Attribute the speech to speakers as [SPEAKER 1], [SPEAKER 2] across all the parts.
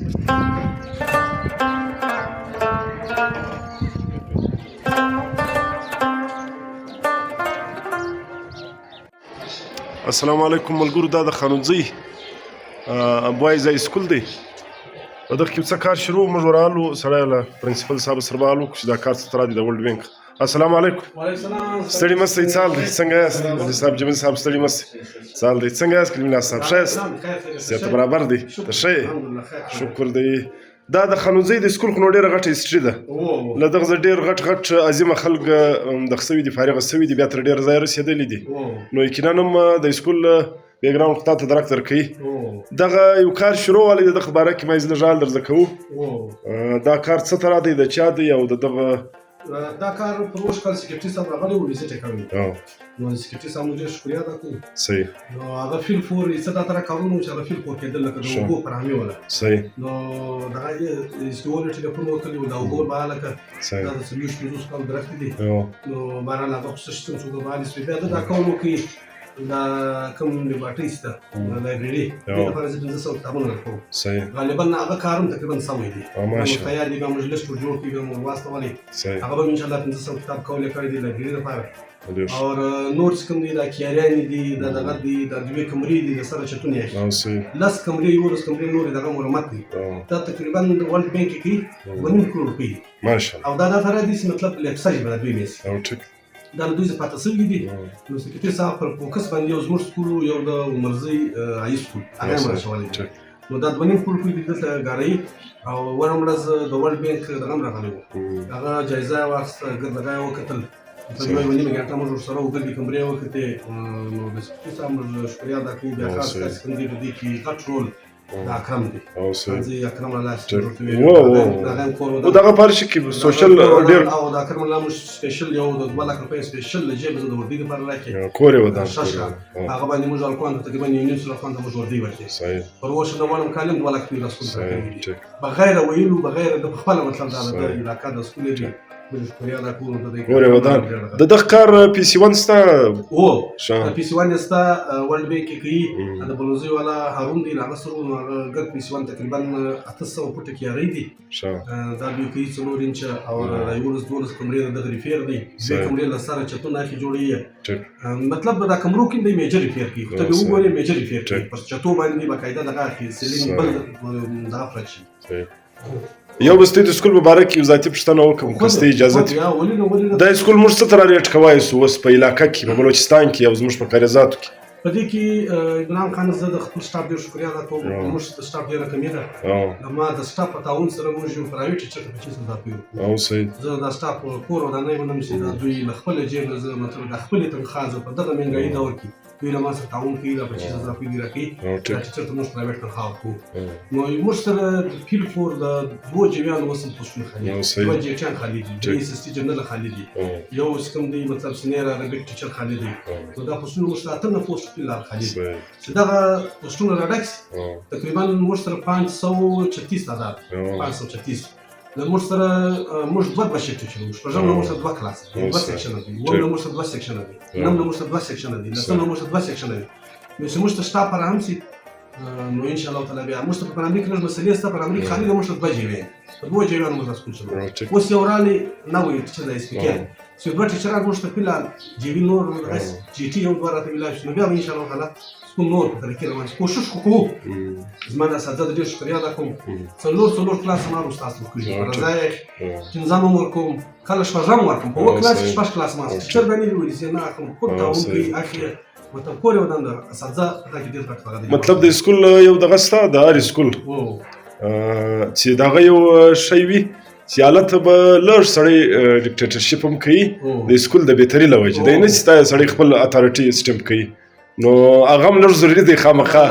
[SPEAKER 1] السلام علیکم ملګرو، دا د خانوزۍ بوایز های سکول دی. په دغه کې څه کار شروع موږ ورغلو، سړی له پرنسپل صاحب سره بحال وکړو چې دا کار څه ته راځي د ورلډ بینک. السلام علیکم.
[SPEAKER 2] وعلیکم السلام.
[SPEAKER 1] ستړي مه شئ، څه حال دی؟ څنګه یاست؟ علي صاحب جمیل صاحب ستړي مه شئ، څه حال دی؟ څنګه یاست کریمي الله صاحب؟ ښه یاست؟ صحت برابر دی؟ ته ښه یې؟ شکر دی. دا د خانوزۍ د سکول خو نو ډېره غټه هسټري ده. له دغه ځای ډېر غټ عظیمه خلک دغه سوي دي، فارغه سوي دي، بیا تر ډېر ځایه رسېدلي دي. نو یقینا هم د سکول بیکګراوند خو تا ته درک درکوي. دغه یو کار شروع والی د دغه باره کې ما زه حال در زده کوو. دا کار څه ته رادی، د چا دی، او د دغه
[SPEAKER 2] دا کار پروش کال سکرټري صاحب راغلی و ویزټ یې کړی. نو سکرټري صاحب مو ډېر شکریا ادا کوو.
[SPEAKER 1] صحیح.
[SPEAKER 2] نو هغه فیل فور یې څه دا ته راکارونه وو چې هغه فیل فور کېدل لکه د اوبو فراهمي وله.
[SPEAKER 1] صحیح.
[SPEAKER 2] نو دغه یې استوال ټلیفون وکړی و د اوبو بهاله کړه. دا د څلوېښت پنځوس کالو درخت دی. نو بهرحال هغه خو څه شته څوک بهالې شوې، بیا ده دا کار وکړي دا کوم لیبارټري شته لایبرري، دې لپاره زه 500 کتابونه راکوم.
[SPEAKER 1] صحیح.
[SPEAKER 2] غالبا هغه کار هم تقریبا سوی دی. تیار دی، بیا موږ لیست ور جوړ کړي، بیا مو واستولې. هغه به انشاءالله 500 کتاب کول یې کړی دی لایبرري لپاره. او نور څه کوم دي، دا کیاریانې دي، دا دغه دي، دا دوې کمرې دي، د سره چتونه یې 10 کمرې 11 کمرې نورې دغه مرمت دي. دا تقریبا د ورلډ بینک کې کوي 2.5 کروڑ روپۍ دي. ماشاءالله. او دا ته راځي چې مطلب لیپسا یې به دوی نیسي. او ټیک دا له دوی څخه پاته سوي دي. نو سکرټري صاحب پر فوکس باندې یو زموږ سکول یو د عمرزۍ هاي سکول هغه یې مراچولی دی. نو دا 2.5 کروڑ روپۍ دي دلته ګارایي. او ورم ورځ د ورلډ بینک دغه هم راغلی و، هغه جایزه یې واخیسته، ګردګاه یې وکتل، په یوه نیمه ګنټه موږ ورسره وګرځې کمرې یې وکتې. نو د سکرټري صاحب موږ شکریا ادا کوو. بیا خاص کار چې کوم دی په دې کې غټ رول د اکرم دی. حاجي اکرم الله چې
[SPEAKER 1] دغه پارچه کې سوشل ډېر،
[SPEAKER 2] او د اکرم الله موږ سپیشل یو د 2 لک روپۍ سپیشل له جیبه زه د وردۍ لپاره راکړې
[SPEAKER 1] کور یې ودان
[SPEAKER 2] هغه باندې موږ الکوان ته تقریبا 1.5 لک ته موږ وردۍ ورکړې. پر اوسه د وړم کالم 2 لک روپۍ رسول کړې بغیر ویلو، بغیر د خپل مطلب دا د علاقه د سکول دی.
[SPEAKER 1] کور یې ودان. د دغه کار پی سي 1 ستا؟
[SPEAKER 2] او پی سي 1 یې ستا ورلډ بینک کې کوي. د بلوزۍ والا هارون دی، هغه سره هغه ګډ پی سي 1 تقریبا 800 فوټه کې هغې دي. دا دوی کوي 4 انچه او 11 کمرې د دغه ریپیر دی. دوی کمرې له سره چتونه اخي جوړوي. مطلب دا کمرو کې دی میجر ریپیر کوي، خو ته به وګورې میجر ریپیر کوي، پر چتو باندې باقاعده دغه اخي سیلینګ بل دغه فرق شي.
[SPEAKER 1] یو به ستاسو د سکول مبارک یو ذاتي پوښتنه وکړم که ستا اجازه وي. دا سکول موږ څه ته راریټ کوای سو اوس په علاقه کې، په بلوچستان کې او زموږ په کاریزاتو کې؟
[SPEAKER 2] په دې کې ګلام خان زه د خپل سټاف ډېر شکریا ادا کوم. زموږ د سټاف ډېره کمي ده. ما د سټاف په تعاون سره موږ یو پرایویټ ټیچر په 25,000 کوو. او صحیح. زه د سټاف کور ودانۍ ونم چې دوی له خپل جیب نه، زه مطلب د خپل تنخواه زه په دغه مهنګایي دور کې دوی له ما سره تعاون کوي، دا 25,000 روپۍ دي راکوي. دا ټیچر ته موږ پرایویټ تنخواه ورکوو. نو موږ سره د فیل فور د 2 جیویانو اوس هم پوسټونه خالي دي، 2 جیټیان خالي دي، 2 اسسټي جنرال خالي دي، یو اوس کوم دی مطلب سینیر عربیک ټیچر خالي دی. نو دا پوسټونه موږ سره 8 پوسټ فیلار خالي دي. چې دغه پوسټونه راډک سي تقریبا موږ سره 536 تعداد 536 د موږ سره موږ 2 شفټ چلو. شپږم موږ سره 2 کلاس 2 سیکشن دي، اووم موږ سره 2 سیکشن دي، نهم موږ سره 2 سیکشن دي، لسم موږ سره 2 سیکشن دي. نو چې موږ ته شټاپ فراهم سي نو ان شاء الله تعالی بیا موږ ته په امریکا کې مسلې سره په امریکا خالي موږ سره 2 جیوي 2 جیوي موږ تاسو کوم. اوس یو رالي نو یو چې دا سپیکر چې 2 ټیچران موږ ته پلان جیوي نور جی ټي یو دواره ته ویلای شو. نو بیا ان شاء الله تعالی کوم نور په طریقې روان کوشش وکړو. زما د اساتذه ډېر شکریا ادا کوم. څلور کلاس ما استاد وکړي، راځي پنځم ورکوم، کله شپږم ورکوم، په وو کلاس شپږ کلاس ما ټیچر باندې ویل چې نه کوم خو دا وکړي اخر مطلب کور یو دند اساتذه ته کې ډېر کار کوي. مطلب
[SPEAKER 1] د سکول یو دغه ستا د هر سکول چې دغه یو شی وي چې حالت به لږ سړی ډیکټیټرشپ هم کوي د سکول د بهتري له وجې دی، نه چې سړی خپل اتارټي سیسټم کوي. نو هغه هم لږ ضروري دی، خامخا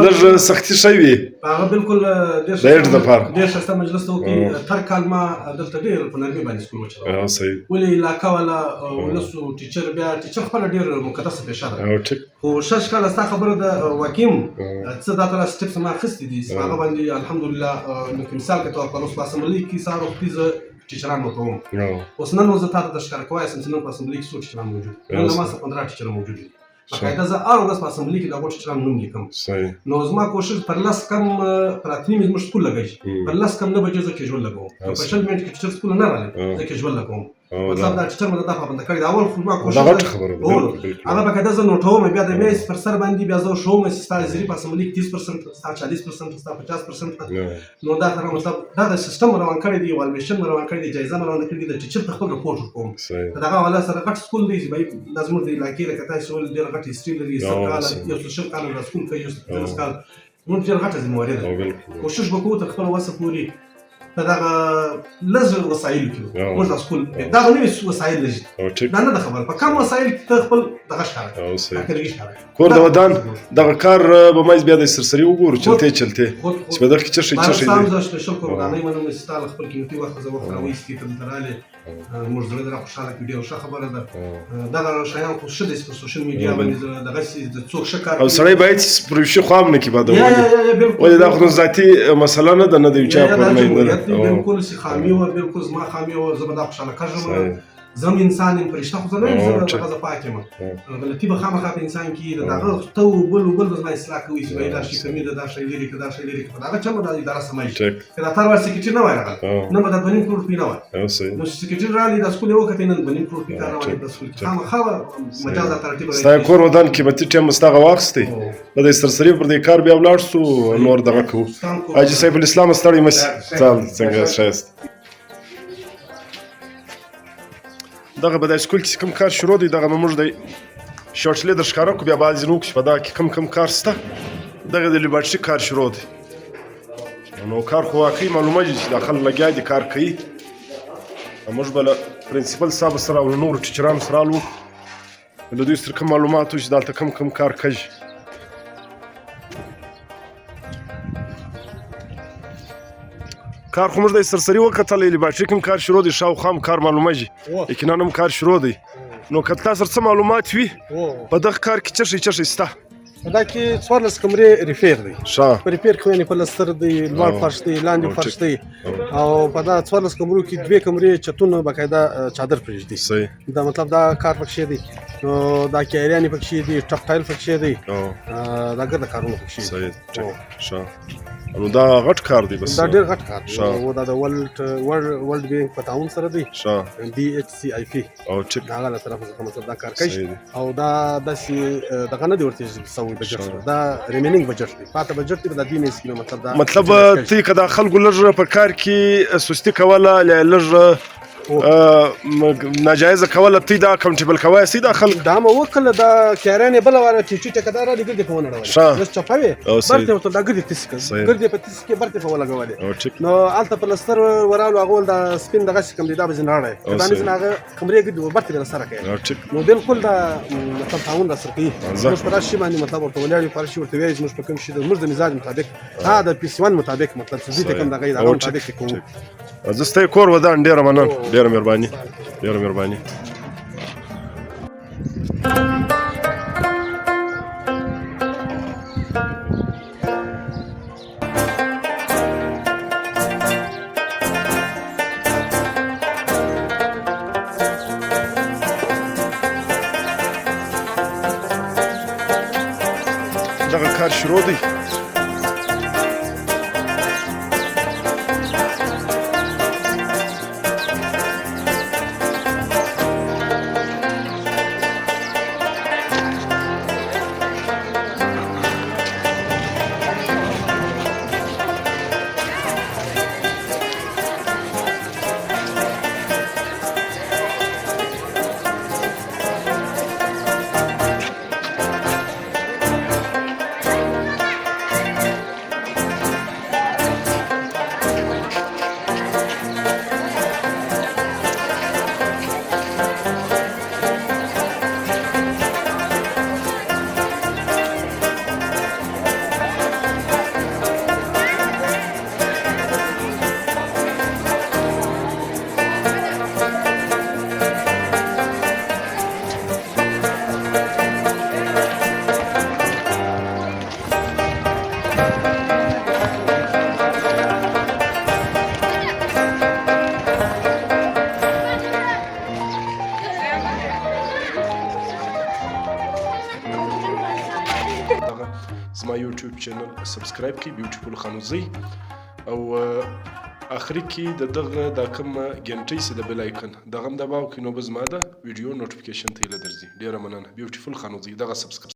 [SPEAKER 1] لږ سختي شی وي.
[SPEAKER 2] هغه بالکل ډېر ښایسته مجلس ته وکړي. تر کال ما دلته ډېر په نرمي باندې سکول وچلوه.
[SPEAKER 1] صحیح.
[SPEAKER 2] ولې علاقه والا ولسو ټیچر بیا ټیچر خپله ډېر مقدسه پیشه ده. خو 6 کاله ستا خبره ده واکیم څه دا تر سټپس ما اخیستي دي، هغه باندې الحمدلله مثال کے طور پر اوس په اسمبلي کې سهار وختي زه ټیچران وکوم. اوس نن زه تا ته ښکاره کوی چې نن په اسمبلي کې څو ټیچران موجود، نن له ما سره 15 ټیچران موجود دي. باقاعده زه هر ورځ په اسمبلي کې د هغو ټیچرانو نوم لیکم
[SPEAKER 1] صحیح
[SPEAKER 2] نو زما کوشش پر 10 کم پر اتنی مې زموږ سکول لګی پر 10 کم نه بجې زه کیجوال لګوم په شل منټ کې ټیچر سکول نه راغلی زه کیجوال لګوم مطلب دا ټیچر مې دا خبره کړې دا اول خو ما کوشش
[SPEAKER 1] دا غټ خبره ده
[SPEAKER 2] هغه باقاعده زه نوټوم بیا د میس پر سر باندې بیا زه شوم چې ستا زری په اسمبلي کې 30% ستا 40% ستا 50% نو دا سره مطلب دا د سیستم روان کړی دی والویشن روان کړی دی جایزه روان کړی دی د ټیچر خپل رپورټ کوم دا هغه سره غټ سکول دی چې لازم دی لاکې لکه تاسو ول ډیر غټ هیستوري لري سرکال یو څه کال د سکول کې یو څه کال مونږ ډیر غټه ذمہواری ده کوشش وکړو تر خپل وسه پوری په دغه لږ وسایل کې موږ د سکول دا غوښنه وسایل لږ دا نه خبر په کوم وسایل ته خپل دغه ښکاره
[SPEAKER 1] کور د ودان دغه کار به مې بیا د سرسری وګورو چلته چې په دغه کې چرشي
[SPEAKER 2] سم زه سپیشل کوم دا نه منم ستاره خپل قیمتي وخت زه وخت راوېستې ته دراله موږ زړه درا خوشاله کړي او ښه خبره ده دا شایان خو شته په سوشل میډیا باندې دغه د څوک شکر
[SPEAKER 1] او سړی باید پروشي خو هم نه کی باندې ولې دا خو ذاتی مسله نه ده نه دی چې په نه
[SPEAKER 2] بالکل سي خامي او بالکل زما خامي او زبدا خوشاله کړم زم انسان فرشته خو زه نه زه پاکم غلطي به خامخا په انسان کې دا ته بل زما اصلاح کوي چې دا شي کمی دا شي لري دا شي لري دا چې ما د اداره سمای کله تر ورسې کې نه وای راغله نه به د بنین کور پینا وای نو سکرټری رالی د سکول یو کته نن بنین کور پیکا راوړي د سکول خامخا مجازه ترتیب
[SPEAKER 1] ستا کور ودان کې به ټیم مستغه واخستي به د سرسری پر د کار بیا ولاړ سو نور دغه کو اجي سیف الاسلام ستړي مس څنګه شایست دغه به د سکول کې کوم کار شروع دی دغه موږ د شورټ لیدر ښکاره کو بیا بعضې نو چې په دا کې کوم کار شته دغه د لیبارټري کار شروع دی نو کار خو واقعي معلومه دي چې دا خلک لګیا دي کار کوي موږ به له پرنسپل صاحب سره او نورو ټیچرانو سره الو له دوی سره کوم معلومات و چې دلته کوم کار کوي کار خو موږ د سرسری وکتل لیبارټري کوم کار شروع دی شاوخوا هم کار معلومه دي یقینا هم کار شروع دی نو که تاسو سره څه معلومات وي په دغه کار کې څه شي شته
[SPEAKER 2] دا کې 14 کمرې ریپیر دی
[SPEAKER 1] په
[SPEAKER 2] ریپیر کې نه پلستر دی لوړ فرش دی لاندې فرش دی او په دا 14 کمرو کې دوه کمرې چتونه باقاعده چادر پرېږدي دا مطلب دا کار پکې دی نو دا کیریانی پکې دی ټپ ټایل پکې دی دا ګرد کارونه پکې
[SPEAKER 1] دی نو دا غټ کار دی بس
[SPEAKER 2] دا ډیر غټ کار دی او دا د ورلد بینک په تعاون سره دی دی ایچ سی آی پی او
[SPEAKER 1] چې
[SPEAKER 2] دا غل طرف څخه مطلب دا کار کوي او دا د دغه نه دی ورته سوي بجټ دا ریمینینګ بجټ دی پاته بجټ دی د دې نه سکیم
[SPEAKER 1] مطلب تی کدا خلکو لږ په کار کې سستی کوله لږ ناجایز کوله تی دا اکاونټیبل کوي سي دا خلک
[SPEAKER 2] دا مو وکړه دا کیرانه بل واره چې ټیکدار لري ګرځي په ونه راوړي بس چپاوي برته ته دا ګرځي تسکه ګرځي په تسکه برته په ولا غوړي نو الته پلستر ورالو غول دا سپین دغه کم دی دا به زناړي دا نه زناغه کمرې ګرځي برته به سره کوي نو بالکل دا مطلب تعاون را سره کوي موږ پر شي باندې مطلب ورته ولې پر شي ورته وایي موږ په کوم شي د موږ د مزاج مطابق دا پی سی 1 مطابق مطلب چې دې کوم دغه دا مطابق کوو
[SPEAKER 1] زسته کور ودان ډیره مننه ډیره مهرباني ډیره مهرباني دغه کار شروع دی چینل سبسکرایب کړئ بیوټیفول خانوزۍ او اخري کې د دغه دا کوم ګنټۍ چې د بیل آیکن دغه هم دباو کړئ نو به زما د ویډیو نوټیفیکیشن ته هیله درځي. ډېره مننه. بیوټیفول خانوزۍ دغه سبسکرایب